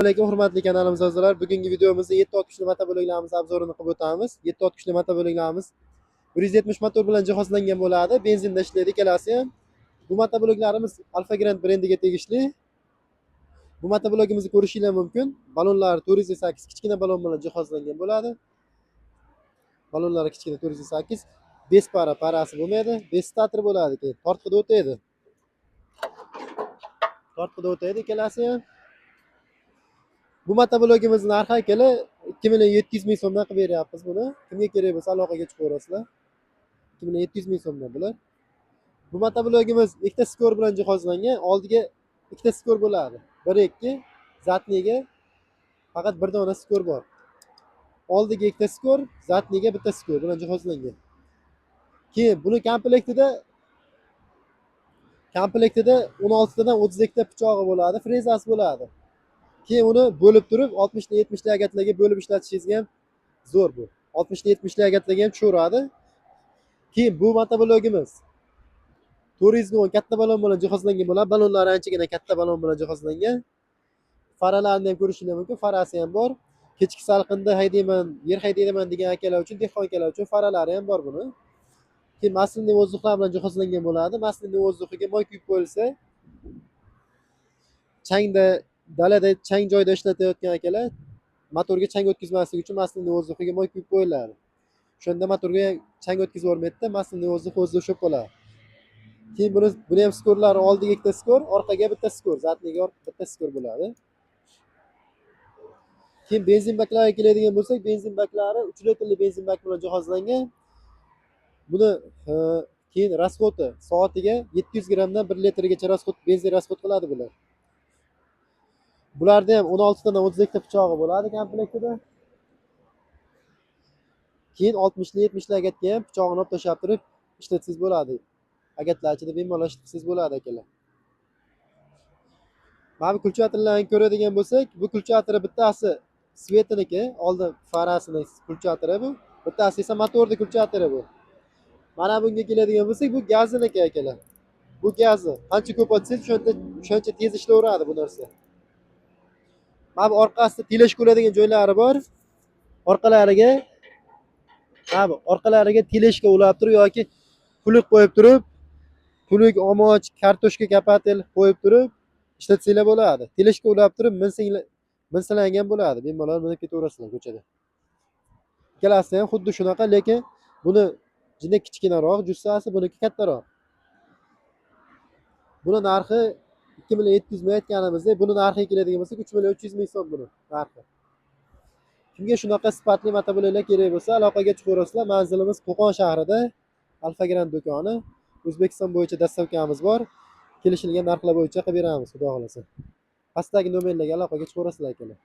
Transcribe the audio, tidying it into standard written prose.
Assalomu alaykum hurmatli kanalimiz a'zolari. Bugungi videomizda 760 motobolaklarimiz obzorini qilib o'tamiz. 760 motobolaklarimiz 170 motor bilan jihozlangan bo'ladi. Benzinda ishlaydi ikkalasi ham. Bu motobolaklarimiz Alfa Grand brendiga tegishli. Bu motobolakimizni ko'rishingiz mumkin. Balonlari 408 kichkina balon bilan jihozlangan bo'ladi. Balonlari kichkina 408. 5 parasi bo'lmaydi. 5 stator bo'ladi keyin. Tortqida o'taydi. Tortqida o'taydi ikkalasi ham. Bu motoblogimiz narxi akala 2 ming so'mdan qilib beryapmiz buni. Kimga kerak bo'lsa aloqaga chiqaverasizlar. 2 ming so'mdan bular. Bu motoblogimiz ikkita skor bilan jihozlangan. Oldiga ikkita skor bo'ladi. 1-2 zatniga faqat bir dona skor bor. Oldiga ikkita skor, zatniga bitta skor bilan jihozlangan. Keyin buni komplektida 16 tadan 32 ta pichog'i bo'ladi, frezasi bo'ladi. Keyin uni bo'lib turib 60 ta 70 ta agatlarga bo'lib ishlatishingiz ham zo'r bu. 60 ta 70 ta agatlarga ham tushaveradi. Keyin bu motoblogimiz 410 katta balon bilan jihozlangan bo'ladi. Balonlari anchagina katta balon bilan jihozlangan. Faralarini ham ko'rishingiz mumkin. Farasi ham bor. Kechki salqinda haydayman, yer haydayman degan akalar uchun, dehqon akalar uchun faralari ham bor buni. Keyin maslinli vozduhlar bilan jihozlangan bo'ladi. Maslinli vozdug'iga moy quyib qo'yilsa, changda dalada chang joyda ishlatayotgan akalar motorga chang o'tkazmaslik uchun maslinli vozdug'iga moy quyib qo'yiladi. Shunda motorga chang o'tkazib yubormaydi-da, maslinli vozdugh o'zida ushlab qoladi. Keyin buni ham skorlari oldiga ikkita skor, orqaga bitta skor, zatniga bitta skor bo'ladi. Keyin benzin baklariga keladigan bo'lsak, benzin baklari 3 litrli benzin bak bilan jihozlangan. Buni keyin rasxodi soatiga 700 grammdan 1 litrgacha benzin rasxod qiladi bular. Bularda ham 16 tadan 32 ta pichog'i bo'ladi komplektida. Keyin 60 li 70 li agatga ham pichog'ini olib tashlab turib ishlatsangiz bo'ladi. Agatlar ichida bemalol ishlatsangiz bo'ladi akalar. Mana bu kulchatorlarni ko'radigan bo'lsak, bu kulchatori bittasi Svetiniki, oldin farasining kulchatori bu. Bittasi esa motorli kulchatori bu. Mana bunga keladigan bo'lsak, bu gaziniki akalar. Bu gazi. Qancha ko'p otsangiz, shuncha tez ishlayveradi bu narsa. Mana bu orqasida telesh bo'ladigan joylari bor. Orqalariga teleshga ulab turib yoki puluk qo'yib turib, puluk, omoch, kartoshka, kapatel qo'yib turib ishlatsanglar bo'ladi. Teleshga ulab turib minsalangan bo'ladi. Bemalol minib ketaverasizlar ko'chada. Ikkalasi ham xuddi shunaqa, lekin buni jinda kichkinaroq, jussasi buniki kattaroq. Buni narxi 2,700 ming aytganimizda, buni narxiga keladigan bo'lsak 3,300 ming so'm buni narxi. Kimga shunaqa sifatli motobolaklar kerak bo'lsa, aloqaga chiqaverasizlar. Manzilimiz Qo'qon shahrida, Alfa Grand do'koni. O'zbekiston bo'yicha dastavkamiz bor. Kelishilgan narxlar bo'yicha qilib beramiz, xudo xolasa. Pastdagi nomerlarga aloqaga chiqaverasizlar akalar.